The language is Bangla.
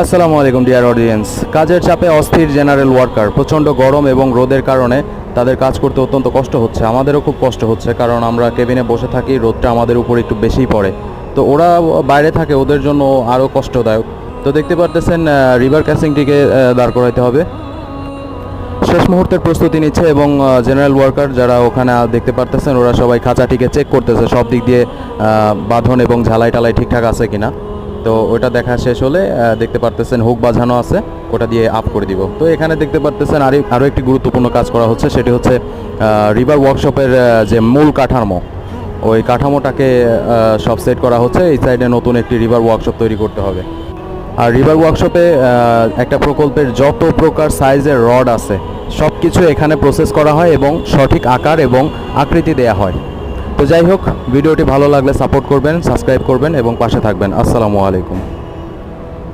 আসসালামু আলাইকুম ডিয়ার অডিয়েন্স। কাজের চাপে অস্থির জেনারেল ওয়ার্কার, প্রচণ্ড গরম এবং রোদের কারণে তাদের কাজ করতে অত্যন্ত কষ্ট হচ্ছে। আমাদেরও খুব কষ্ট হচ্ছে, কারণ আমরা কেবিনে বসে থাকি, রোদটা আমাদের উপর একটু বেশিই পড়ে। তো ওরা বাইরে থাকে, ওদের জন্য আরও কষ্টদায়ক। তো দেখতে পারতেছেন রিভার ক্যাসিংটিকে দাঁড় করাইতে হবে। শেষ মুহূর্তের প্রস্তুতি নিচ্ছে এবং জেনারেল ওয়ার্কার যারা ওখানে দেখতে পারতেছেন, ওরা সবাই খাঁচাটিকে চেক করতেছে সব দিক দিয়ে বাঁধন এবং ঝালাই টালাই ঠিকঠাক আছে কিনা। তো ওটা দেখা শেষ হলে দেখতে পারতেছেন হুক বাঁধানো আছে, ওটা দিয়ে আপ করে দিব। তো এখানে দেখতে পারতেছেন আরও একটি গুরুত্বপূর্ণ কাজ করা হচ্ছে, সেটি হচ্ছে রিভার ওয়ার্কশপের যে মূল কাঠামো, ওই কাঠামোটাকে সব সেট করা হচ্ছে। এই সাইডে নতুন একটি রিভার ওয়ার্কশপ তৈরি করতে হবে। আর রিভার ওয়ার্কশপে একটা প্রকল্পের যত প্রকার সাইজের রড আছে সব কিছু এখানে প্রসেস করা হয় এবং সঠিক আকার এবং আকৃতি দেয়া হয়। তো যাই হোক, ভিডিওটি ভালো লাগলে সাপোর্ট করবেন, সাবস্ক্রাইব করবেন এবং পাশে থাকবেন। আসসালামু আলাইকুম।